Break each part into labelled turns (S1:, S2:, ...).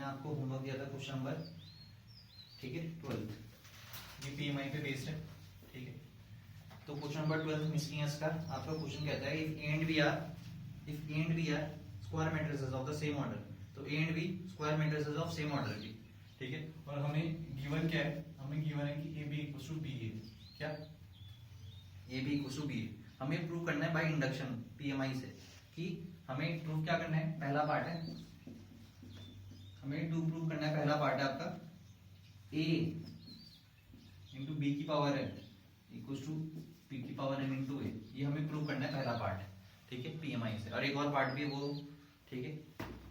S1: आपको होमवर्क दिया था क्वेश्चन नंबर, ठीक है, 12, ये पीएमआई पे बेस्ड है, ठीक है। तो क्वेश्चन नंबर 12 मिसिंग इसका आपका क्वेश्चन कहता है if A and B are square matrices of the same order, तो A and B square matrices of same order की, ठीक है। और हमें गिवन क्या है, हमें गिवन है कि A B equal to B है, क्या A B equal to B है। हमें प्रूव करना है बाय इंडक्शन पीएमआई से कि हमें प्रूव क्या करना है, पहला पार्ट है, हमें प्रूव करना है, पहला पार्ट है आपका a इंटू बी की power n equal to P की पावर n इंटू ए, ये हमें प्रूव करना है पहला पार्ट, ठीक है, पीएमआई से। और एक और पार्ट भी है वो, ठीक है,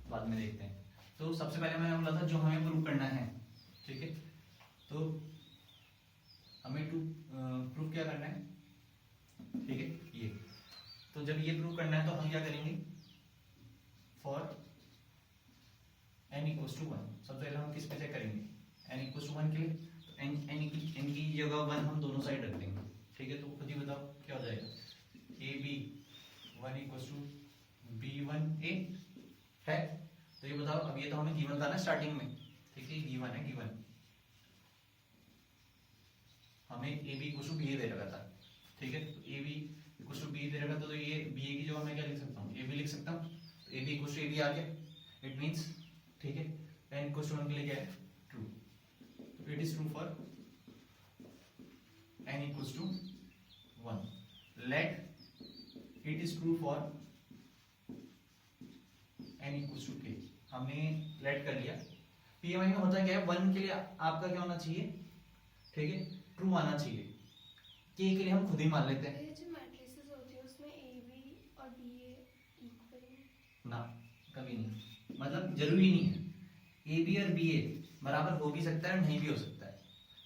S1: बाद में देखते हैं। तो सबसे पहले मैंने बोला था जो हमें प्रूव करना है, ठीक है, तो हमें प्रूव क्या करना है, ठीक है, ये। तो जब ये प्रूव करना है तो हम क्या करेंगे, फॉर n इक्वल टू 1, सबसे पहले हम किस पे चेक करेंगे, n इक्वल टू 1 के लिए, तो n की जगह 1 हम दोनों साइड रख देंगे, ठीक है। तो खुद ही बताओ क्या हो जाएगा, A B 1 equal to B 1 A है। तो ये बताओ, अब ये तो हमें गिवन था ना स्टार्टिंग में, ठीक है, गिवन है, गिवन हमें A B equal to B दे रखा था, ठीक है। तो A B equal to B दे रखा था, तो ये बी ए की जगह मैं क्या लिख सकता हूँ, ए बी लिख सकता हूँ। तो A B equal to A B आ गया, इट मींस, ठीक है, n इक्वल टू 1 के लिए क्या है, ट्रू। तो it is true for n equal to 1, let it is true for n equal to k। हमने लेट कर लिया। पीएमआई में होता क्या है, 1 के लिए आपका क्या होना चाहिए, ठीक है, ट्रू आना चाहिए। k के लिए हम खुद ही मान लेते हैं,
S2: ये जो मैट्रिसेस होती है उसमें ए बी और बी ए इक्वल
S1: ना, कभी नहीं, मतलब जरूरी नहीं है, ए बी और बी ए बराबर हो भी सकता है और नहीं भी हो सकता है,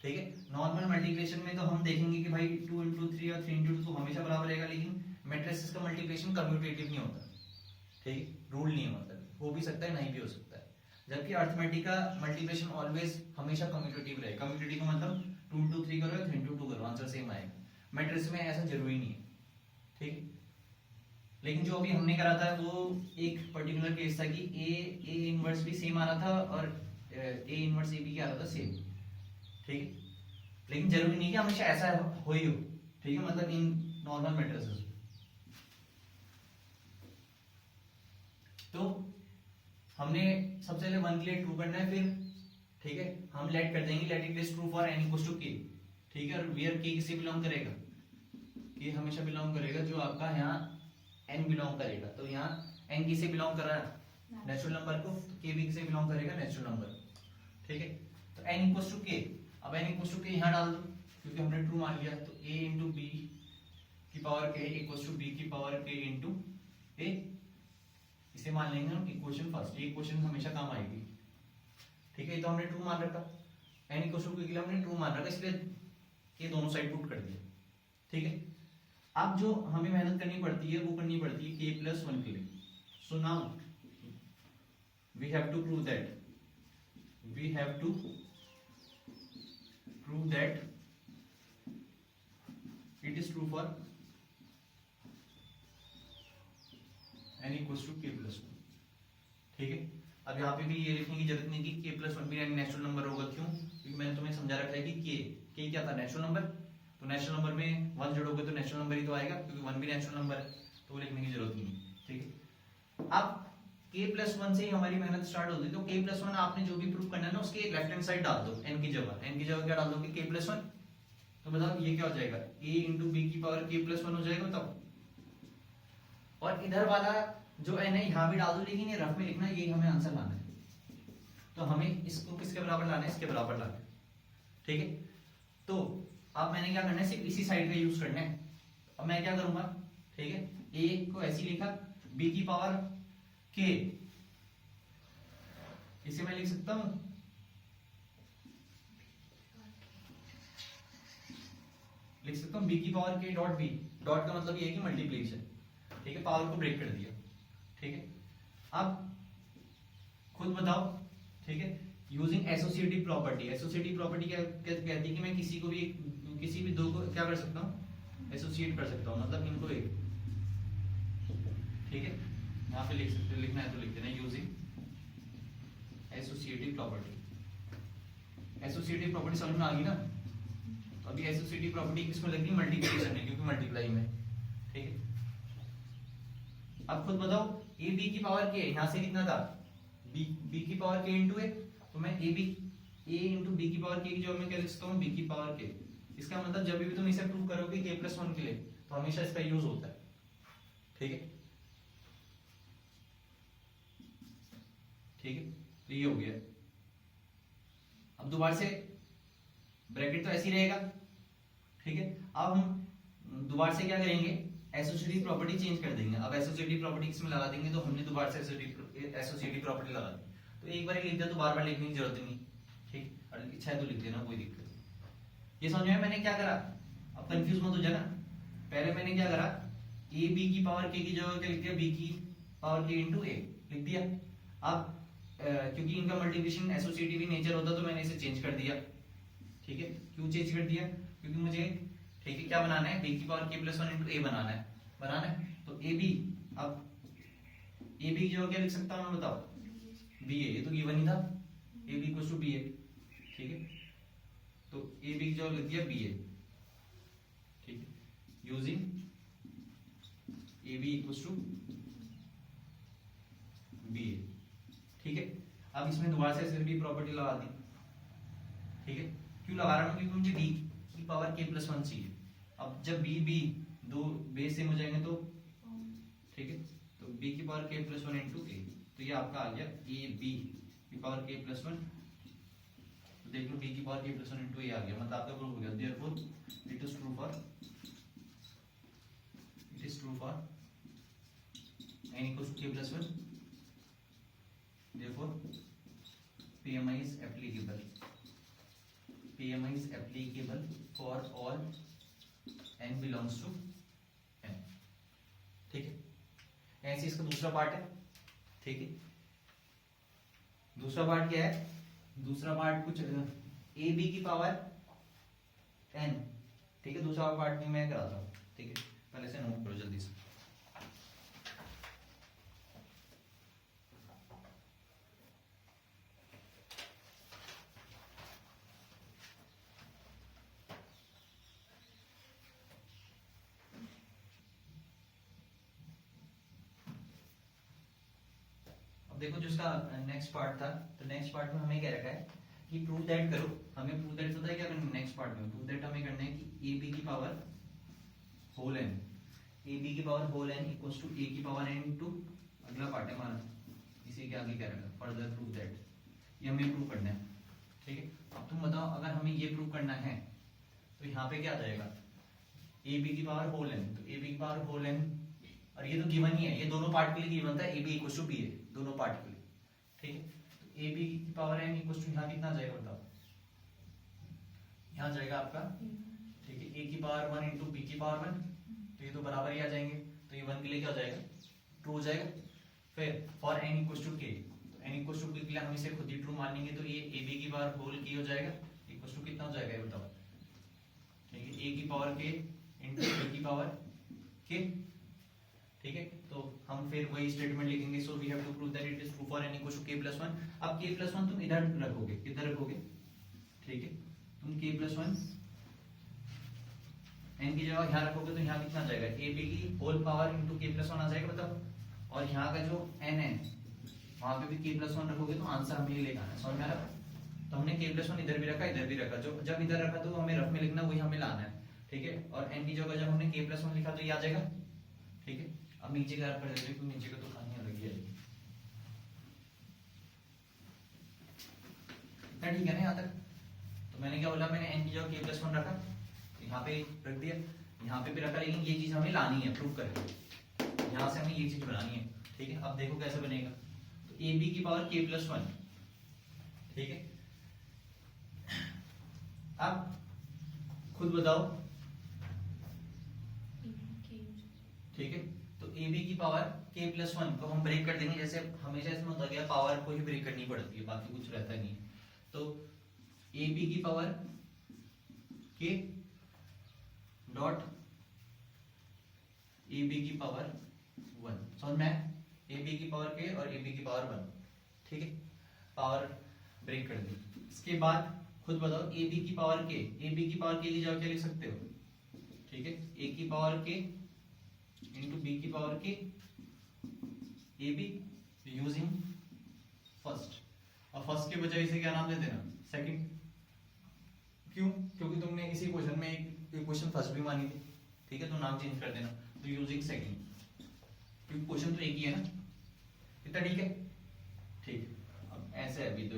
S1: ठीक है। नॉर्मल मल्टीप्लिकेशन में तो हम देखेंगे कि भाई 2 इंटू 3 और 3 इंटू 2 तो हमेशा बराबर रहेगा, लेकिन मैट्रिसेस का मल्टीप्लिकेशन कम्यूटेटिव नहीं होता, ठीक है, रूल नहीं है, मतलब हो भी सकता है नहीं भी हो सकता है। जबकि अर्थमेटिक का मल्टीप्लिकेशन ऑलवेज हमेशा कम्यूटेटिव रहेगा। कम्यूटेटिव का मतलब 2 इंटू 3 करो या 3 इंटू 2 करो, आंसर सेम आएगा। मैट्रिक्स में ऐसा जरूरी नहीं है, ठीक है। लेकिन जो अभी हमने करा था वो एक पर्टिकुलर केस था कि ए इनवर्स भी सेम आ रहा था और ए इनवर्स ए बी क्या आ रहा था, सेम, ठीक है। लेकिन जरूरी नहीं कि हमेशा ऐसा हो ही हो, ठीक है, मतलब इन नॉर्मल मैट्रिसेस। तो हमने सबसे पहले 1 के लिए ट्रू करना है, फिर ठीक है हम लेट कर देंगे, let it is true for n equals to k, ठीक है। और वेयर k किसे बिलोंग करेगा, k हमेशा बिलोंग करेगा जो आपका यहाँ n बिलोंग करेगा। तो यहाँ n किसे बिलोंग कर रहा है, नेचुरल नंबर को, तो k भी किसे बिलोंग करेगा, नेचुरल नंबर, ठीक है। तो n इक्वल्स टू k, अब n इक्वल्स टू k यहाँ डाल दो क्योंकि हमने ट्रू मान लिया। तो a इंटू बी की power k equals to B की पावर k इंटू a, इसे मान लेंगे हम इक्वेशन फर्स्ट, ये इक्वेशन हमेशा काम आएगी, ठीक है। ये तो हमने ट्रू मान रखा, n इक्वल्स टू k के लिए हमने ट्रू मान रखा, इसलिए ये दोनों साइड पुट कर दिया, ठीक है। अब जो हमें मेहनत करनी पड़ती है वो करनी पड़ती है k प्लस 1 के लिए। So now we have to prove that it is true for n equals to k plus 1, ठीक है। अब यहाँ पे भी ये लिखने की जरूरत नहीं कि k प्लस 1 भी नेचुरल नंबर होगा, क्यों, क्योंकि मैंने तुम्हें समझा रखा है कि k क्या था, नेचुरल नंबर। तो नेचुरल नंबर में 1 जोड़ोगे तो नेचुरल नंबर ही तो आएगा, क्योंकि 1 भी नेचुरल नंबर है, तो वो लिखने की जरूरत नहीं, ठीक है। अब k प्लस 1 से ही हमारी मेहनत स्टार्ट होती है। तो k प्लस 1 आपने जो भी प्रूव करना है ना उसके लेफ्ट हैंड साइड डाल दो, n की जगह क्या डाल दोगे, k प्लस 1। तो बताओ ये क्या हो जाएगा, a इंटू बी की पावर k प्लस 1 हो जाएगा, बताओ। और इधर वाला जो n है यहाँ भी डाल दो, लेकिन ये रफ में लिखना, ये हमें आंसर लाना है। तो हमें इसको किसके बराबर लाना है, इसके बराबर लाना है, ठीक है। तो अब मैंने क्या करना है, सिर्फ इसी साइड का यूज करना है। अब मैं क्या करूंगा, ठीक है, a को ऐसी लिखा, b की पावर k, इसे मैं लिख सकता हूं b की power k dot b, dot का मतलब ये है कि मल्टीप्लिकेशन, ठीक है, पावर को ब्रेक कर दिया, ठीक है। अब खुद बताओ, ठीक है, यूजिंग एसोसिएटिव प्रॉपर्टी क्या कहती है कि मैं किसी भी दो को क्या कर सकता हूँ, एसोसिएट कर सकता हूँ, मतलब इनको एक, ठीक है, यहाँ पे लिखना है तो लिख देना, using associative property. Associative property समझ में आ गई ना? तो अभी एसोसिएटिव प्रॉपर्टी किसमें लगी? मल्टीप्लिकेशन में, क्योंकि मल्टीप्लाई में। ठीक है, अब खुद बताओ ए बी की पावर के, यहां से कितना था? बी की पावर के इंटू ए, तो मैं ए इंटू बी की पावर के की जगह में क्या लिख सकता हूँ? बी की पावर के। इसका मतलब जब भी तुम इसे प्रूव करोगे के प्लस वन के लिए, तो हमेशा इसका यूज होता है। ठीक है, ठीक है, तो ये हो गया। अब दोबारा से ब्रैकेट तो ऐसे ही रहेगा। ठीक है, अब हम दोबारा से क्या करेंगे? एसोसिएटिव प्रॉपर्टी चेंज कर देंगे। अब एसोसिएटिव प्रॉपर्टी किसमें लगा देंगे? तो हमने दोबारा से एसोसिएटिव प्रॉपर्टी लगा दी, तो एक बार लिख दिया तो बार बार लिखने की जरूरत नहीं। ठीक, और इच्छा है तो लिख देना, कोई दिक्कत नहीं। ये समझ में मैंने क्या करा? अब कंफ्यूज मत हो जाना। पहले मैंने क्या करा? ए बी की पावर के की जगह क्या लिख दिया? बी की पावर के इंटू ए लिख दिया। अब क्योंकि इनका मल्टीप्लिकेशन एसोसिएटिव नेचर होता तो मैंने इसे चेंज कर दिया। ठीक है, क्यों चेंज कर दिया? क्योंकि मुझे, ठीक है, क्या बनाना है? बी की पावर के प्लस वन इंटू ए बनाना है। तो ए बी, अब ए बी की जगह क्या लिख सकता हूं मैं, बताओ? बी ए, ये तो गिवन ही था, A B equals to B A. ठीक है, तो ए बी की जगह लिख दिया बी ए। ठीक है, using A B equals to B A. ठीक है, अब इसमें दोबारा से एसोसिएटिव प्रॉपर्टी लगा दी। ठीक है, क्यों लगा रहा हूं? क्योंकि मुझे बी की पावर के प्लस वन चाहिए। अब जब बी दो बेस सेम हो जाएंगे तो, ठीक है, तो बी की पावर के प्लस वन इंटू ए, तो ये आपका आ गया ए बी की पावर के प्लस वन। तो देख लो बी की पावर के प्लस वन इंटू ए आ गया, मतलब आपका प्रूफ हो गया। Therefore it is true for n equals to k plus 1, therefore PMI is applicable for all n belongs to n। ठीक है, ऐसे इसका दूसरा पार्ट है। ठीक है, दूसरा पार्ट क्या है? दूसरा पार्ट कुछ ए बी की पावर n। ठीक है, दूसरा पार्ट भी मैं कराता हूँ। ठीक है, पहले से नोट करो जल्दी से। देखो जो इसका नेक्स्ट पार्ट था, तो नेक्स्ट पार्ट में हमें क्या रखा है कि प्रूव दैट करो। हमें प्रूव दैट पता है क्या करना है? नेक्स्ट पार्ट में प्रूव दैट हमें करना है कि ए बी की power whole N, A B की power whole N equals to A की पावर एन टू, अगला पार्ट है हमारा, इसी के आगे क्या रहेगा? फर्दर प्रूव दैट, ये हमें प्रूव करना है। ठीक है, अब तुम बताओ अगर हमें ये प्रूव करना है तो यहाँ पे क्या आ जाएगा? ए बी की पावर होल एन, तो ए बी की पावर होल एन, और ये तो गिवन ही है, ये दोनों पार्ट के लिए गिवन था, A B equals to B A, दोनों पार्ट के लिए। ठीक है, तो ए बी की पावर एन इक्वल्स टू यहाँ कितना आ जाएगा बताओ? यहाँ जाएगा आपका, ठीक है, ए की पावर वन इंटू बी की पावर वन, तो ये तो बराबर ही आ जाएंगे, तो ये वन के लिए क्या हो जाएगा? ट्रू हो जाएगा। फिर फॉर एन इक्वल्स टू के, तो एन इक्वल्स टू के लिए हम इसे खुद ही ट्रू मान लेंगे, तो ये ए बी की पावर होल की हो जाएगा, इक्वल्स टू कितना हो जाएगा ये बताओ? ठीक है, ए की पावर के इंटू बी की पावर के। ठीक है, तो हम फिर वही स्टेटमेंट लिखेंगे, so we have to prove that it is true for n equals to k plus 1। अब k प्लस 1 तुम इधर रखोगे, किधर रखोगे? ठीक है, तुम k प्लस 1 n की जगह यहाँ रखोगे, तो यहाँ कितना आ जाएगा? a b की whole power into k plus 1 आ जाएगा बताओ। और यहाँ का जो n है वहां पे भी k प्लस 1 रखोगे, तो आंसर हमें ये लेकर आना है। समझ में आ रहा? तो हमने k प्लस 1 इधर भी रखा, इधर भी रखा, जो जब इधर रखा तो हमें रफ में लिखना, वही हमें लाना है। ठीक है, और n की जगह जब हमने k प्लस 1 लिखा तो ये आ जाएगा। ठीक है, अब नीचे का कर देते हैं, नीचे का तो कहानी अलग ही है। ठीक है ना यहाँ तक? तो मैंने क्या बोला? मैंने n की जगह k प्लस 1 रखा, यहाँ पे रख दिया, यहाँ पे भी रखा, लेकिन ये चीज हमें लानी है, प्रूव करके यहाँ से हमें ये चीज बनानी है। ठीक है, अब देखो कैसे बनेगा। तो ए बी की पावर k प्लस 1, ठीक है, अब खुद बताओ। ठीक है, तो ए बी की पावर k प्लस 1 को हम ब्रेक कर देंगे, जैसे हमेशा इसमें होता गया पावर को ही ब्रेक करनी पड़ती है, बाकी कुछ रहता नहीं। तो ए बी की power k dot A B की पावर 1, समझ में? ए बी की पावर k और ए बी की पावर 1। ठीक है, पावर ब्रेक कर दी। इसके बाद खुद बताओ ए बी की पावर के, ए बी की पावर के की जगह क्या लिख सकते हो, ठीक है, ए की पावर के इंटू बी की पावर के, ए बी यूजिंग फर्स्ट, और फर्स्ट के बजाय इसे क्या नाम दे देना, सेकंड। क्यों? क्योंकि तुमने इसी क्वेश्चन में एक क्वेश्चन फर्स्ट भी मानी थी, ठीक है, तो नाम चेंज कर देना, तो यूजिंग सेकंड, क्योंकि क्वेश्चन तो एक ही है ना, इतना ठीक है, ठीक। अब ऐसे है अभी तो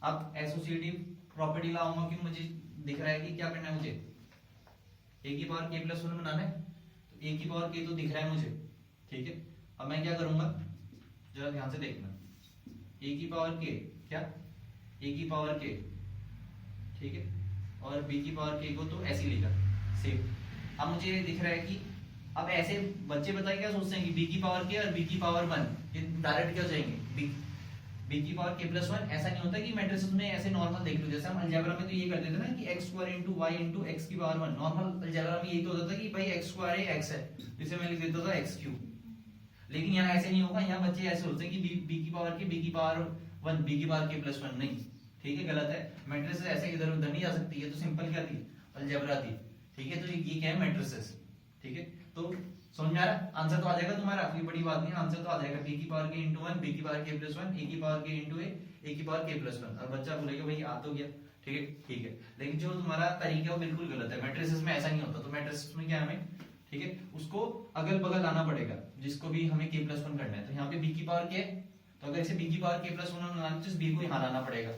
S1: अब एसोसिएटिव प्रॉपर्टी लाऊंगा कि मुझे दिख रहा है कि क्या करना है, मुझे ए की पावर के प्लस वन बनाना है, तो ए की पावर के तो दिख रहा है मुझे, ठीक है। अब मैं क्या करूंगा, जरा ध्यान से देखना, ए की पावर के क्या, ए की पावर के, ठीक है, और बी की पावर के को तो ऐसे ही लिखा सेम। अब मुझे दिख रहा है कि अब ऐसे बच्चे बताइए क्या सोचते हैं कि बी की पावर के और बी की पावर वन ये डायरेक्ट क्या हो जाएंगे, बी की पावर के प्लस वन। ऐसा नहीं होता कि मैट्रिसेस में ऐसे नॉर्मल देख लो, जैसे हम अलजेब्रा में तो ये करते थे ना कि x square into y into x की पावर वन, नॉर्मल अलजेब्रा में यही तो होता था कि भाई एक्स स्क्वायर है एक्स है, जिसे मैं लिख देता था एक्स क्यूब। लेकिन यहाँ ऐसे नहीं होगा, यहाँ बच्चे ऐसे होते हैं कि बी की पावर के बी की पावर वन, बी की पावर के प्लस वन, नहीं, ठीक है, गलत है। मैट्रिसेस ऐसे इधर उधर नहीं जा सकती, ये तो सिंपल क्या थी, अलजेब्रा थी, ठीक है। तो ये क्या है, मैट्रिसेस, ठीक है। तो समझ में आ रहा, आंसर तो आ जाएगा तुम्हारा, कोई बड़ी बात नहीं, आंसर तो आ जाएगा, बी की पावर के इंटू वन, बी की पावर के प्लस वन, ए की पावर के इंटू ए की पावर के प्लस वन। और बच्चा बोलेगा भाई आ तो गया, ठीक है, ठीक है। लेकिन जो तुम्हारा तरीका है वो बिल्कुल गलत है, मैट्रिसेस में ऐसा नहीं होता। तो मैट्रिसेस में क्या हमें, ठीक है, उसको अगल बगल लाना पड़ेगा, जिसको भी हमें के प्लस वन करना है। तो यहाँ पे बी की पावर के, तो अगर इसे बी की पावर के प्लस वन बनाना है तो इस बी को यहाँ लाना पड़ेगा,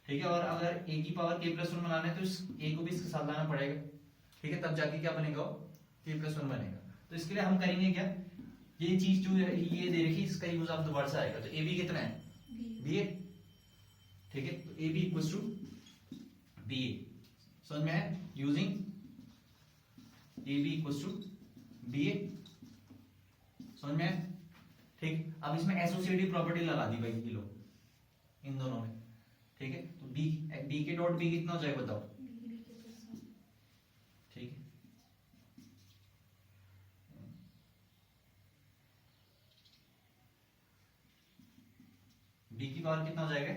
S1: ठीक है। और अगर ए की पावर के प्लस वन बनाना है तो इस ए को भी इसके साथ लाना पड़ेगा, ठीक है, तब जाके क्या बनेगा, के प्लस वन बनेगा। तो इसके लिए हम करेंगे क्या, ये चीज जो ये दे रखी इसका यूज आप दोबारा से आएगा। तो ए बी कितना है, बी ए, ठीक है, तो A B equals to B A, समझ में है, using A B equals to B A, समझ में है, ठीक। अब इसमें एसोसिएटिव प्रॉपर्टी लगा दी भाई ये लोग इन दोनों में, ठीक है। तो बी बी के डॉट बी कितना हो जाएगा बताओ, ठीक है, बी की पावर कितना हो जाएगा,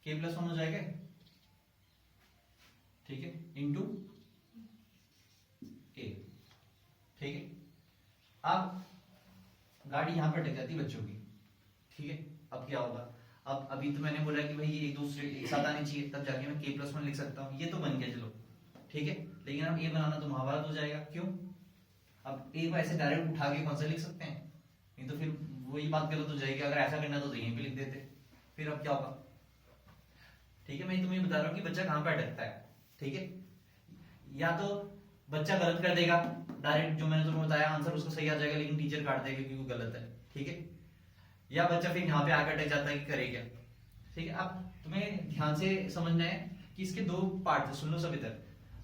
S1: के प्लस वन हो जाएगा, ठीक है, इंटू ए, ठीक है। अब गाड़ी यहां पर अटक जाती है बच्चों की, ठीक है। अब क्या होगा, अब अभी तो मैंने बोला कि भाई ये एक दूसरे एक साथ आने चाहिए, तब जाके मैं के प्लस वन लिख सकता हूँ, ये तो बन गया चलो, ठीक है। लेकिन अब ए बनाना तो महाभारत हो जाएगा, क्यों, अब ए को ऐसे डायरेक्ट उठा के कौन सा लिख सकते हैं, नहीं तो फिर वही बात गलत हो जाएगी। अगर ऐसा करना तो यहीं पे लिख देते, फिर अब क्या होगा, ठीक है। मैं तुम्हें बता रहा हूँ कि बच्चा कहाँ पे अटकता है, ठीक है। या तो बच्चा गलत कर देगा डायरेक्ट, जो मैंने तुम्हें बताया आंसर उसको सही आ जाएगा, लेकिन टीचर काट देगा क्योंकि वो गलत है, ठीक है। या बच्चा फिर यहाँ पे आकर अटक जाता है कि करे क्या, ठीक है। अब तुम्हें ध्यान से समझना है कि इसके दो पार्ट थे, सुन लो सब इधर,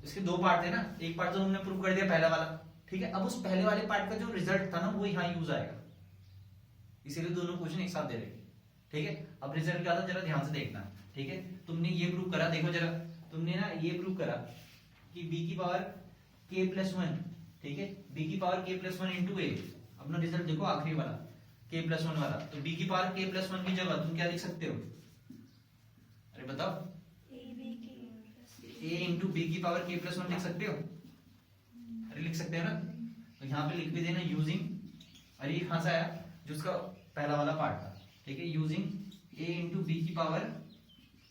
S1: इसके दो पार्ट थे ना, एक पार्ट तो तुमने प्रूव कर दिया पहला वाला, ठीक है। अब उस पहले वाले पार्ट का जो रिजल्ट था ना वो यहाँ यूज आएगा, इसीलिए दोनों क्वेश्चन एक साथ दे रहे, ठीक है। अब रिजल्ट क्या था जरा ध्यान से देखना, ठीक है। तुमने ये प्रूव करा, देखो जरा, तुमने ना ये प्रूव करा कि बी की पावर के प्लस वन, ठीक है, बी की पावर के प्लस वन इंटू ए। अपना रिजल्ट देखो आखिरी वाला के प्लस वन वाला, तो बी की पावर के प्लस वन की जगह तुम क्या लिख सकते हो, अरे बताओ, ए इंटू बी की पावर के प्लस वन लिख सकते हो, अरे लिख सकते हो ना। तो यहाँ पे लिख भी देना यूजिंग, अरे ये कहां से आया, जो उसका पहला वाला पार्ट था, ठीक है, यूजिंग ए इंटू बी की पावर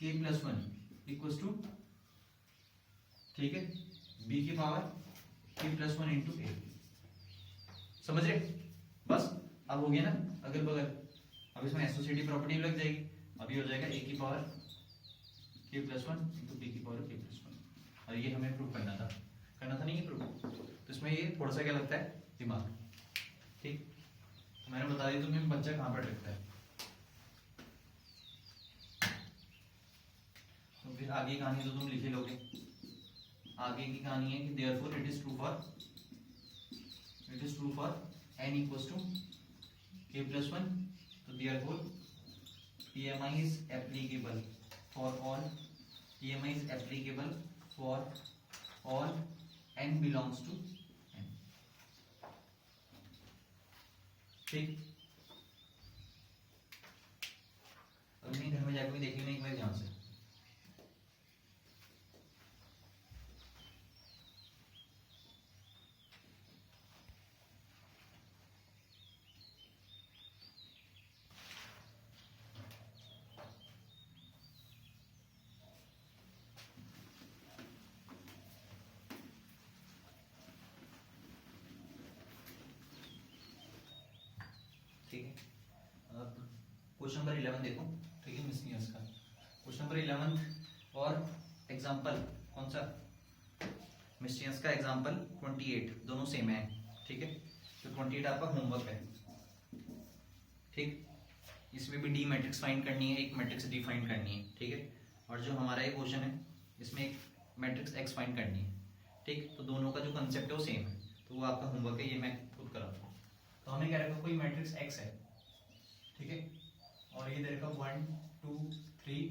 S1: के प्लस वन इक्वल्स टू, ठीक है, बी की पावर के प्लस वन इंटू ए। समझ रहे, बस अब हो गया ना अगल बगल। अब इसमें एसोसिएटिव प्रॉपर्टी लग जाएगी, अभी हो जाएगा ए की पावर के प्लस वन इंटू बी की पावर के प्लस वन। और ये हमें प्रूव करना था नहीं ये प्रूव, तो इसमें ये थोड़ा सा क्या लगता है दिमाग, ठीक। तो मैंने बता दिया तुम्हें बच्चा कहाँ पर लगता है। तो फिर आगे की कहानी तो तुम लिखे लोगे, आगे की कहानी है कि therefore it is true for n equals to k plus one. तो therefore PMI is applicable for all n belongs to n, ठीक। भी देख लेना एक बार ध्यान से। ठीक है, अब क्वेश्चन नंबर 11 देखो। ठीक है, मिसनियस का क्वेश्चन नंबर 11 और एग्जांपल कौन सा, मिसनियस का एग्जांपल 28, दोनों सेम है। ठीक है, तो 28 आपका होमवर्क है। ठीक, इसमें भी डी मैट्रिक्स फाइंड करनी है, एक मैट्रिक्स डी फाइंड करनी है। ठीक है, और जो हमारा ये क्वेश्चन है इसमें एक मैट्रिक्स एक्स फाइंड करनी है। ठीक, तो दोनों का जो कंसेप्ट है वो सेम है, तो वो आपका होमवर्क है, ये मैं खुद कराता हूँ। तो हमें क्या रखा, कोई मैट्रिक्स एक्स है। ठीक है, और ये दे रखा 1 2 3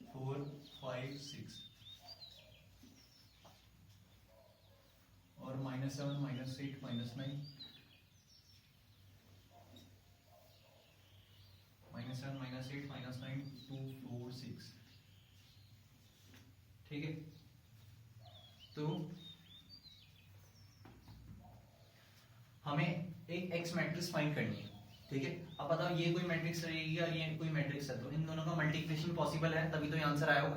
S1: 4 5 6 और -7 -8 -9 -7 -8 -9 2 4 6। ठीक है, तो हमें एक एक्स मैट्रिक्स फाइंड करनी है। ठीक है, अब बताओ ये कोई मैट्रिक्स रहेगी या ये कोई मैट्रिक्स है, तो इन दोनों का मल्टीप्लिकेशन पॉसिबल है, तभी तो ये आंसर आया होगा।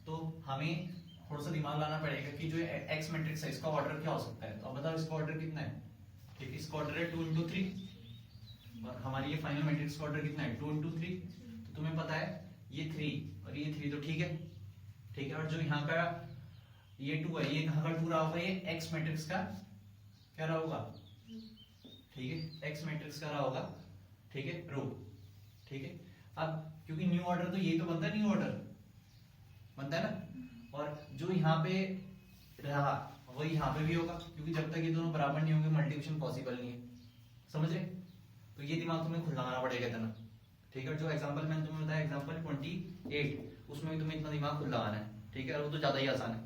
S1: तो हमें थोड़ा सा दिमाग लाना पड़ेगा कि जो एक्स मैट्रिक्स है इसका ऑर्डर क्या हो सकता है। तो अब बताओ इसका ऑर्डर कितना है। ठीक है, इसका ऑर्डर है 2 × 3 और हमारी ये फाइनल मैट्रिक्स का ऑर्डर कितना है 2 × 3। तो तुम्हें पता है ये 3 और ये 3, तो ठीक है। ठीक है, और जो यहाँ का ये 2 है, ये कहाँ का 2 रहा होगा, ये एक्स मैट्रिक्स का क्या रहा होगा। ठीक है, एक्स मैट्रिक्स का रहा होगा। ठीक है, रो। ठीक है, अब क्योंकि न्यू ऑर्डर तो यही तो बनता है, न्यू ऑर्डर बनता है ना, और जो यहाँ पे रहा वही यहाँ पे भी होगा, क्योंकि जब तक ये दोनों बराबर नहीं होंगे मल्टीप्लिकेशन पॉसिबल नहीं है। समझ रहे, तो ये दिमाग तुम्हें खुद लगाना पड़ेगा इतना। ठीक है, जो एग्जांपल मैंने तुम्हें बताया एग्जांपल 28, उसमें भी तुम्हें इतना दिमाग खुद लगाना है। ठीक है, और वो तो ज्यादा ही आसान है।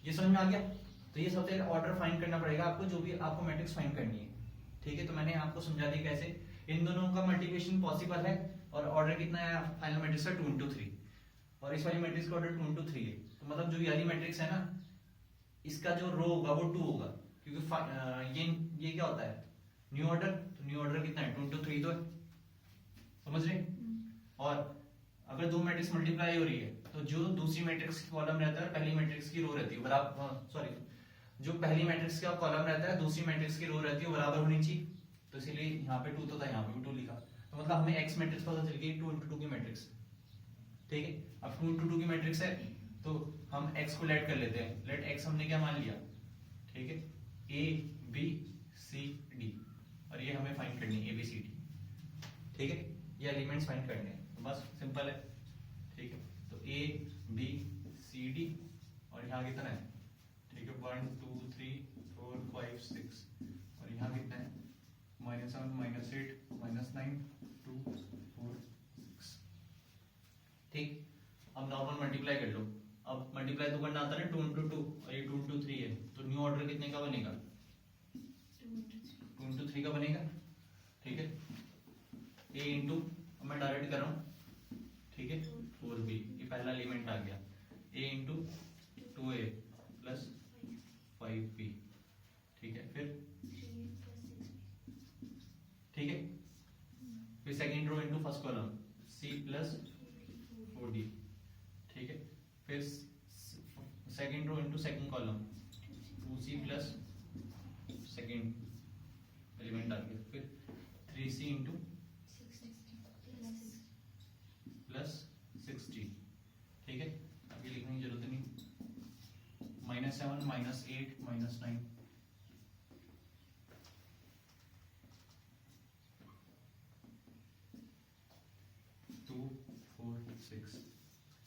S1: ये समझ में आ गया। तो ये सबसे ऑर्डर फाइंड करना पड़ेगा आपको, जो भी आपको मैट्रिक्स फाइंड करनी है। ठीक है, तो मैंने आपको समझा दिया कैसे इन दोनों का मल्टीप्लिकेशन पॉसिबल है, और ऑर्डर कितना है फाइनल मैट्रिक्स का 2 × 3, और इस वाली मैट्रिक्स का ऑर्डर 2 × 3 है। तो मतलब जो ये वाली मैट्रिक्स है ना, इसका जो रो होगा वो 2 होगा, क्योंकि ये क्या होता है न्यू ऑर्डर, तो न्यू ऑर्डर कितना है 2 × 3 तो है। समझ रहे, और अगर दो मैट्रिक्स मल्टीप्लाई हो रही है तो जो दूसरी मैट्रिक्स की कॉलम रहता है पहली मैट्रिक्स की रो रहती है बराबर, सॉरी, जो पहली मैट्रिक्स का कॉलम रहता है दूसरी मैट्रिक्स की रो रहती है बराबर होनी चाहिए। तो इसीलिए यहाँ पे 2 तो था, यहाँ पे भी 2 लिखा। तो मतलब हमें एक्स मैट्रिक्स पता चल गई 2 × 2 की मैट्रिक्स। ठीक है, अब 2 × 2 की मैट्रिक्स है तो हम एक्स को लेट कर लेते हैं। लेट एक्स हमने क्या मान लिया। ठीक है, ए बी सी डी, और ये हमें फाइंड करनी है ए बी सी डी। ठीक है, ये एलिमेंट्स फाइंड करने हैं, तो बस सिंपल है। ठीक है, तो ए बी सी डी, और यहाँ कितना है। ठीक है, 1 2 3 4 5 6, और यहाँ कितना है -7 -8 -9 2 4 6। ठीक, अब नॉर्मल मल्टीप्लाई कर लो। अब मल्टीप्लाई तो करना आता है 2 × 2, और ये 2 × 3 है, तो न्यू ऑर्डर कितने का बनेगा 2 × 3 का बनेगा। ठीक है, ए इंटू, मैं डायरेक्ट कर रहा हूँ। ठीक है, 4b, ये पहला एलिमेंट आ गया, a into 2a plus 5b। ठीक है, फिर ठीक है, फिर second row into first column c plus 4d। ठीक है, फिर second row into second column 2c plus second element आ गया, फिर 3c इंटू प्लस 60। ठीक है, अभी लिखने की जरूरत नहीं। -7 -8 -9,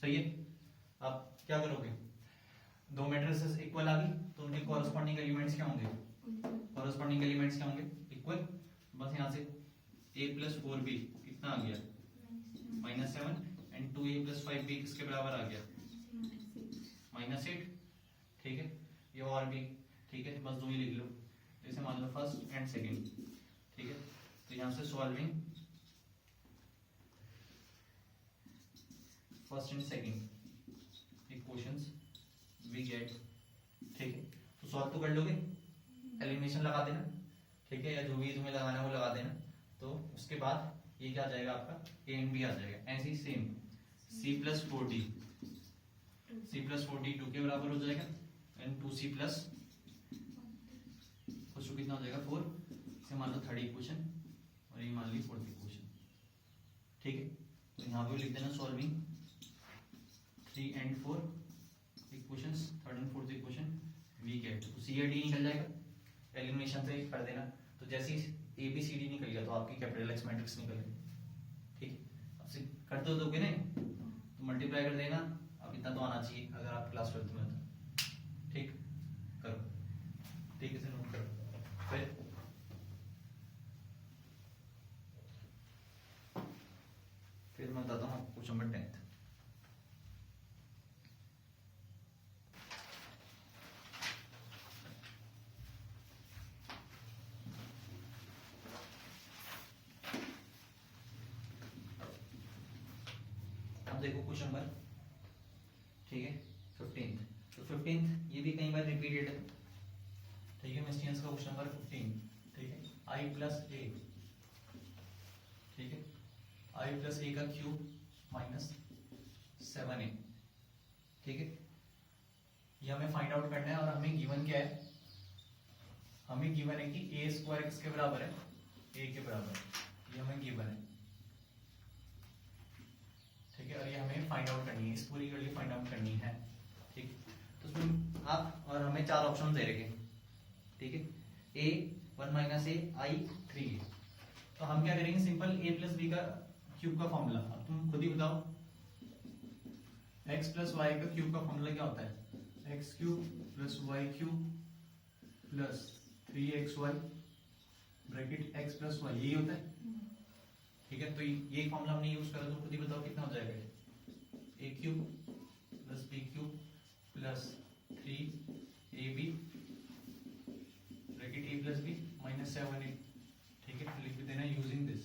S1: सही है। अब क्या करोगे, दो मैट्रिसेस इक्वल आ गई तो उनके कॉरेस्पॉन्डिंग एलिमेंट्स क्या होंगे, कॉरेस्पॉन्डिंग एलिमेंट्स क्या होंगे इक्वल। बस यहाँ से a + 4b कितना आ गया -7, एंड 2a + 5b किसके बराबर आ गया -8। ठीक है, ये और भी ठीक है, बस दो ही लिख लो, जैसे मान लो फर्स्ट एंड सेकंड। ठीक है, तो यहाँ से solving first and second equations we get, ठीक है। तो सॉल्व तो कर लोगे, एलिमिनेशन लगा देना, ठीक है, या जो भी तुम्हें लगाना है वो लगा देना। तो उसके बाद ये क्या आ जाएगा आपका, ए एंड बी आ जाएगा। ऐसे ही same C plus 4d, C plus 4d 2 के बराबर हो जाएगा, एंड 2c प्लस कुछ कितना हो जाएगा 4, इसे मान लो थर्ड इक्वेशन और ये मान ली फोर्थ इक्वेशन, ठीक है। तो यहाँ पे लिख देना solving 3 and 4 equations, third and fourth equation we get, तो सी या डी निकल जाएगा, एलिमिनेशन से कर देना। तो जैसे ही ए बी सी डी निकल गया तो आपकी कैपिटल एक्स मैट्रिक्स निकल गई, ठीक है। अब से कर तो दोगे नहीं तो मल्टीप्लाई कर देना, अब इतना तो आना चाहिए अगर आप क्लास 12th में हो, ठीक। करो, ठीक है, नोट करो। फिर मैं बताता हूँ क्वेश्चन नंबर 10। अब देखो क्वेश्चन नंबर, ठीक है, 15। तो 15 ये भी कई बार रिपीटेड है, ठीक है। मिस्टियंस का क्वेश्चन नंबर 15, ठीक है। आई प्लस ए, ठीक है, आई प्लस ए का क्यूब माइनस 7a, ठीक है। ये हमें फाइंड आउट करना है और हमें गिवन क्या है, हमें गिवन है कि ए स्क्वायर एक्स के बराबर है, ए के बराबर, ये हमें गिवन है, ठीक है। और ये हमें फाइंड आउट करनी है, इस पूरी के लिए फाइंड आउट करनी है, ठीक। तो उसमें आप और हमें चार ऑप्शन दे रखे, ठीक है। ए 1 माइनस ए आई 3a, तो हम क्या करेंगे, सिंपल ए प्लस बी का क्यूब का फॉर्मूला, अब तुम खुद ही बताओ, x प्लस वाई का क्यूब का फॉर्मूला क्या होता है, x cube plus y cube plus 3xy bracket x plus y, यही होता है, ठीक है। तो ये फॉर्मूला हमने यूज करा, तो खुद ही बताओ कितना हो जाएगा, A cube plus B cube plus 3ab bracket a plus B minus 7a, ठीक है। लिख देना यूजिंग दिस,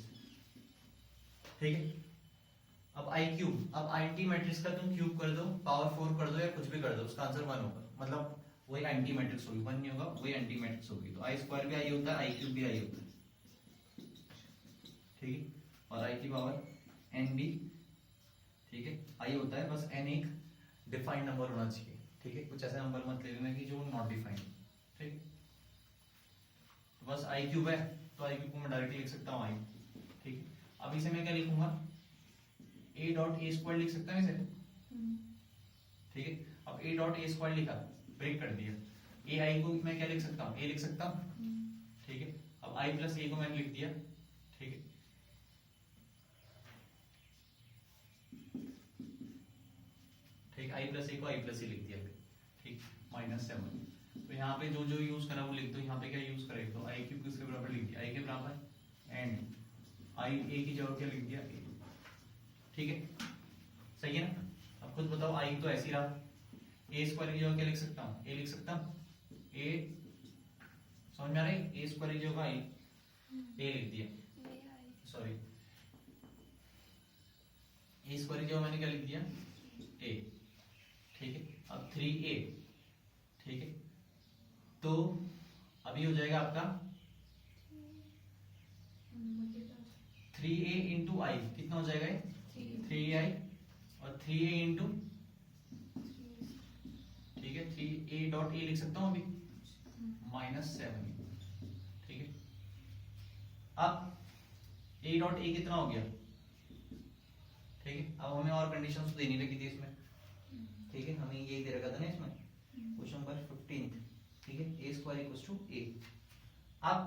S1: ठीक है। अब आई क्यूब, अब आईटी मैट्रिक्स का तुम क्यूब कर दो, पावर 4 कर दो या कुछ भी कर दो, उसका आंसर 1 होगा, मतलब वही एंटी मैट्रिक्स होगी, 1 नहीं होगा, वही एंटी मैट्रिक्स होगी। तो आई स्क्वायर भी आई होता है, आई क्यूब भी आई होता है, ठीक है। और आई की पावर एन बी, ठीक है, आई होता है, बस एन एक डिफाइंड नंबर होना चाहिए, ठीक है। कुछ ऐसा नंबर मत ले लेना कि जो नॉट डिफाइंड, ठीक। तो बस आई क्यूब है, तो आई क्यूब को मैं डायरेक्टली लिख सकता हूँ आई, ठीक है। अब इसे मैं क्या लिखूंगा, a डॉट ए स्क्वायर लिख सकता हूँ इसे, ठीक है। अब a डॉट ए स्क्वायर लिखा, ब्रेक कर दिया, ए आई को मैं क्या लिख सकता हूँ, a लिख सकता हूँ, ठीक है। अब i प्लस ए को मैंने लिख दिया, ठीक है। ठीक, i प्लस ए को i प्लस ए लिख दिया, ठीक, माइनस 7। तो यहाँ पे जो जो यूज करा वो लिख दो, यहाँ पे क्या यूज करें, तो आई क्यूब किसके बराबर लिख दिया, आई के बराबर, एंड आई ए की जगह क्या लिख दिया, ए, ठीक है, सही है ना। अब खुद बताओ, आई तो ऐसी रहा, ए स्क्वायर की जगह क्या लिख सकता हूँ, ए लिख सकता हूँ, ए, समझ में आ रही है, ए स्क्वायर की जगह आई, ए लिख दिया, सॉरी, ए स्क्वायर की जगह मैंने क्या लिख दिया, ए, ठीक है। अब 3a, ठीक है, तो अभी हो जाएगा आपका 3a इंटू आई, कितना हो जाएगा, 3ai, और 3a इंटू, ठीक है, 3a डॉट ए लिख सकता हूं अभी, माइनस 7, ठीक है। अब a डॉट ए कितना हो गया, ठीक है। अब हमें और कंडीशंस देनी लगी थी इसमें, ठीक है, हमें यही दे रखा था ना इसमें, क्वेश्चन नंबर 15, ठीक है, a square equals to a। अब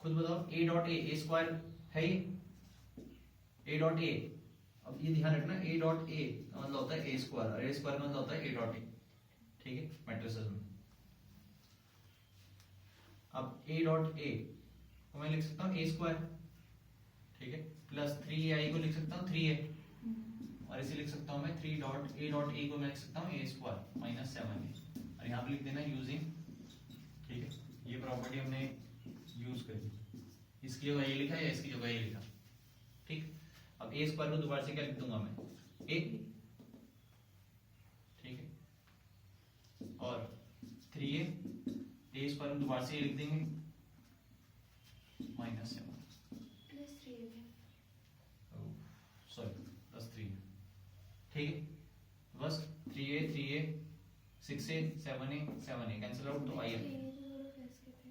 S1: खुद बताओ, a डॉट ए स्क्वायर है ये, a डॉट ए, अब ये ध्यान रखना, a डॉट ए मतलब होता है a स्क्वायर, और a स्क्वायर मतलब होता है a डॉट ए, ठीक है, मैट्रिसेस में। अब a डॉट ए को मैं लिख सकता हूँ a स्क्वायर, ठीक है, प्लस 3ai को लिख सकता हूँ 3a, और इसे लिख सकता हूँ मैं 3 डॉट ए को मैं लिख सकता हूँ a स्क्वायर माइनस 7a, और यहाँ पे लिख देना यूजिंग, ठीक है, ये प्रॉपर्टी हमने यूज करी, इसकी जगह ये लिखा या इसकी जगह ये लिखा, ठीक। अब ए स्क्वायर को दोबारा से क्या लिख दूंगा मैं, ए, ठीक है, और 3a, ए स्क्वायर को दोबारा से लिख देंगे -7,
S2: प्लस 3a,
S1: सॉरी प्लस 3, ठीक है, बस 3a 3a 6a 7a 7a cancel out, तो आइए
S2: 3a तो दोनों प्लस के थे,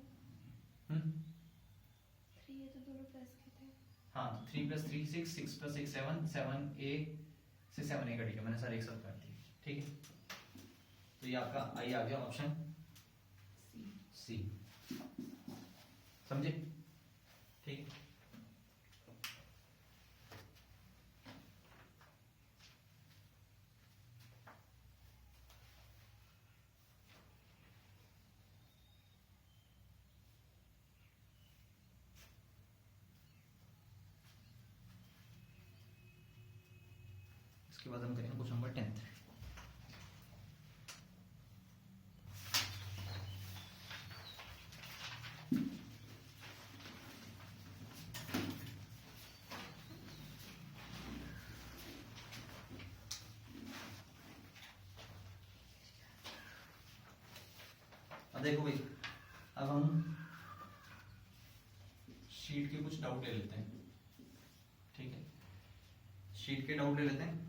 S2: 3a तो दोनों प्लस के थे,
S1: हाँ 3 + 3 6, 6 + 6 7, 7a से 7a कट गया, मैंने सारे एक साथ काट दिए, ठीक है। तो ये आपका आई आ गया ऑप्शन सी, समझे, ठीक है। इसके बाद हम करेंगे क्वेश्चन नंबर 10। अब देखो भाई, अब हम शीट के कुछ डाउट ले लेते हैं, ठीक है, शीट के डाउट ले लेते हैं।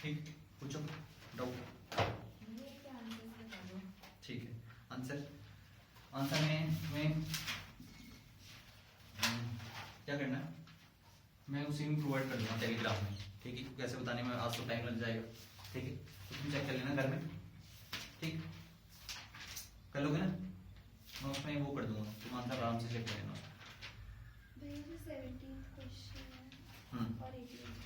S1: ठीक, पूछो डाउट, ठीक है। आंसर आंसर में क्या करना है, मैं उसी में प्रोवाइड कर दूंगा टेलीग्राम में, ठीक है, कैसे बताने में आज तो टाइम लग जाएगा, ठीक है, तो तुम चेक कर लेना घर में, ठीक, कर लोगे ना, मैं उसमें वो कर दूंगा, तुम आंसर आराम से चेक कर लेना।
S2: भैया जो 17th क्वेश्चन है और 18th,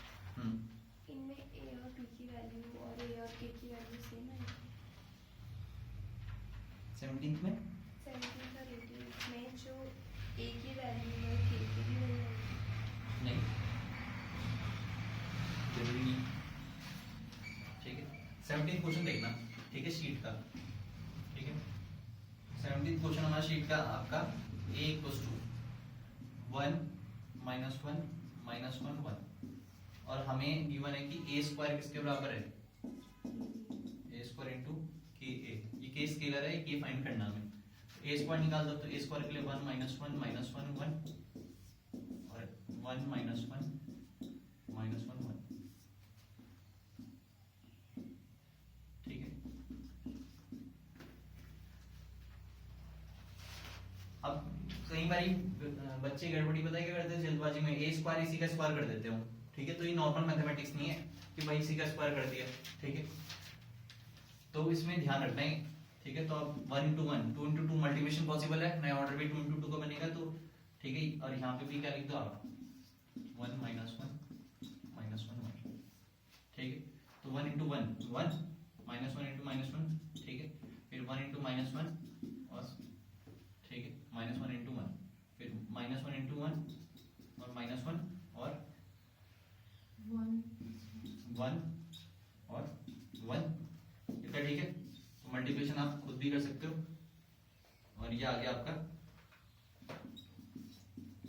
S2: इनमें a और b की वैल्यू और a और k की वैल्यू सेम है,
S1: 17th में
S2: 17th और 18th में जो a की वैल्यू है k की भी वही है,
S1: नहीं, जरूरी नहीं, ठीक है। 17th क्वेश्चन देखना, ठीक है, शीट का, ठीक है, 17th क्वेश्चन हमारा शीट का आपका a = 1 - 1 -1 1, और हमें गिवन है कि a स्क्वायर किसके बराबर है, a स्क्वायर इंटू ka, ये k स्केलर है, k फाइंड करना हमें, a स्क्वायर निकाल दो, तो a स्क्वायर के लिए 1 - 1 -1 1 और 1 - 1 -1 1, ठीक है। अब कई बार बच्चे गड़बड़ी पता है क्या करते हैं, जल्दबाजी में a स्क्वायर इसी का स्क्वायर कर देते हो, ठीक है, तो ये नॉर्मल मैथमेटिक्स नहीं है कि भाई इसी का स्क्वायर कर दिया, ठीक है, तो इसमें ध्यान रखना है, ठीक है। तो अब 1 × 1 2 × 2 मल्टीप्लिकेशन पॉसिबल है, नया ऑर्डर भी 2 × 2 का बनेगा, तो ठीक है, और यहाँ पे भी क्या लिख दो आप 1 - 1 -1 1, ठीक है, तो 1 × 1 1 -1 × -1, ठीक है, फिर 1 × -1 और ठीक है -1 × 1, फिर -1 × 1 और -1 और 1 और 1, इतना, ठीक है। तो मल्टीप्लिकेशन आप खुद भी कर सकते हो, और ये आ गया आपका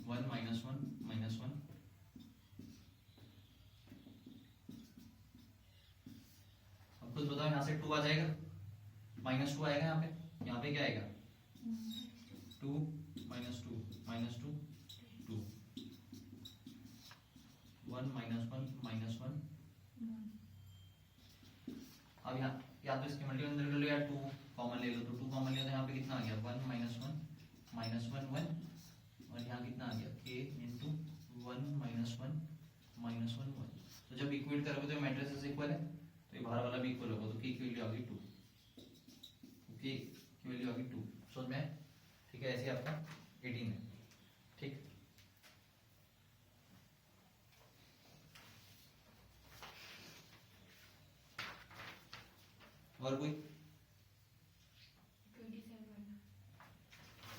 S1: 1 - 1 -1, अब खुद बताओ, यहाँ से 2 आ जाएगा, -2 आएगा, यहाँ पे क्या आएगा 2 - 2 -2 2, 1 - 1 -1, अब यहाँ या तो इसके मल्टीपल अंदर कर लो या 2 कॉमन ले लो, तो 2 कॉमन लिया तो यहाँ पे कितना आ गया 1 - 1 -1 1, और यहाँ कितना आ गया k × 1 - 1 -1 1, तो जब इक्वेट करोगे तो मैट्रिसेस इक्वल है, तो ये बाहर वाला भी इक्वल होगा, तो k की वैल्यू आ गई 2, k की वैल्यू आ गई 2, समझ में आया, ठीक है। ऐसे आपका 18 है, ठीक, और कोई,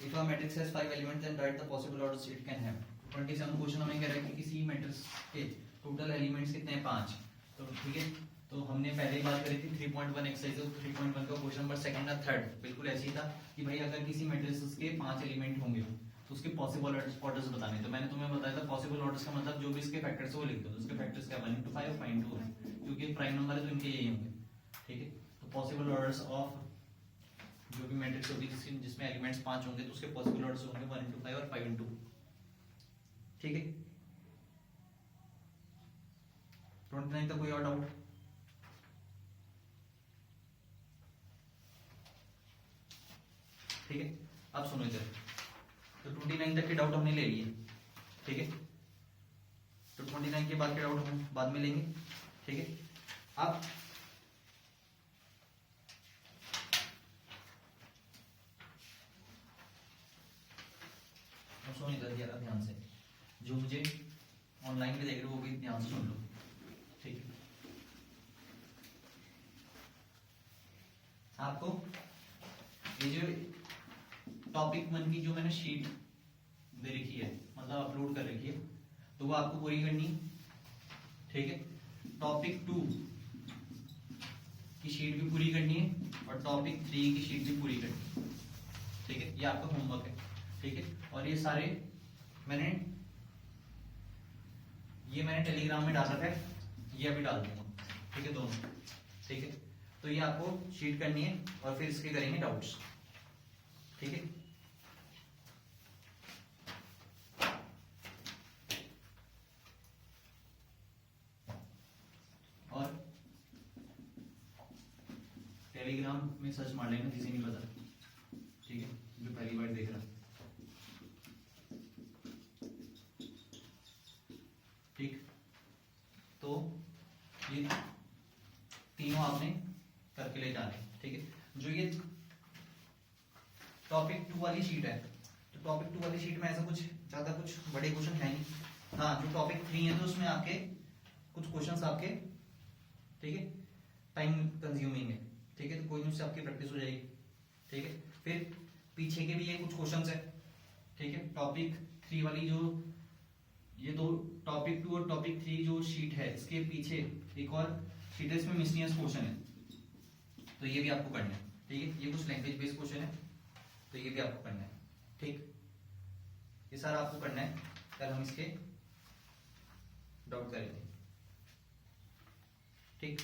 S1: if a matrix has 5 elements then write the possible orders it can have। 27 question हमें कह रहा है कि किसी मैट्रिक्स के टोटल एलिमेंट्स कितने हैं 5, तो ठीक है, तो तो हमने पहले ही बात करी थी 3.1 एक्सरसाइज, 3.1 का क्वेश्चन नंबर सेकंड और थर्ड बिल्कुल ऐसे ही था कि भाई अगर किसी मैट्रिक्स के 5 एलिमेंट होंगे तो उसके पॉसिबल ऑर्डर्स बताने। तो मैंने तुम्हें बताया था पॉसिबल ऑर्डर्स का मतलब जो भी इसके फैक्टर्स है वो लिख दो। तो उसके फैक्टर्स क्या 1 into 5 और 5 into 1, क्योंकि प्राइम नंबर है तो इनके यही होंगे। ठीक है, तो पॉसिबल ऑर्डर्स ऑफ जो भी मैट्रिक्स होगी जिसमें एलिमेंट्स 5 होंगे तो उसके पॉसिबल ऑर्डर्स होंगे 1 into 5 और 5 into 2। ठीक है, 29 तक कोई और डाउट? ठीक है, अब सुनो इधर। तो 29 तक के डाउट हमने ले लिए। ठीक है, तो 29 के बाद के डाउट हम बाद में लेंगे। ठीक है, अब सुनो इधर जरा ध्यान से, जो मुझे ऑनलाइन पे देख रहे हो वो भी ध्यान से सुन लो। ठीक है, आपको ये जो टॉपिक 1 की जो मैंने शीट दे रखी है, मतलब अपलोड कर रखी है, तो वो आपको पूरी करनी है। ठीक है, टॉपिक 2 की शीट भी पूरी करनी है और टॉपिक 3 की शीट भी पूरी करनी है। ठीक है, ये आपका होमवर्क है। ठीक है, और ये सारे मैंने टेलीग्राम में डाल रखा है, ये अभी डाल दूंगा। ठीक है, दोनों। ठीक है, तो ये आपको शीट करनी है और फिर इसके करेंगे डाउट्स। ठीक है, और टेलीग्राम में सर्च मार लेना किसी नहीं पता। ठीक है, जो पहली बार देख रहा। ठीक, तो ये तीनों आपने करके ले जाने। ठीक है, जो ये टॉपिक 2 वाली शीट है, तो टॉपिक 2 वाली शीट में ऐसा कुछ ज्यादा कुछ बड़े क्वेश्चन है नहीं। हाँ, जो टॉपिक 3 है तो उसमें आपके कुछ क्वेश्चंस आपके, ठीक है, टाइम कंज्यूमिंग है। ठीक है, तो कोई उससे आपकी प्रैक्टिस हो जाएगी। ठीक है, फिर पीछे के भी ये कुछ क्वेश्चंस है। ठीक है, टॉपिक 3 वाली जो ये दो टॉपिक 2 और टॉपिक 3 जो शीट है, इसके पीछे एक और शीट है, इसमें मिसलिनियस क्वेश्चन है, तो ये भी आपको करना है। ठीक है, ये कुछ लैंग्वेज बेस्ड क्वेश्चन है, तो ये भी आपको करना है। ठीक, ये सारा आपको करना है, कल हम इसके डाउट करेंगे। ठीक।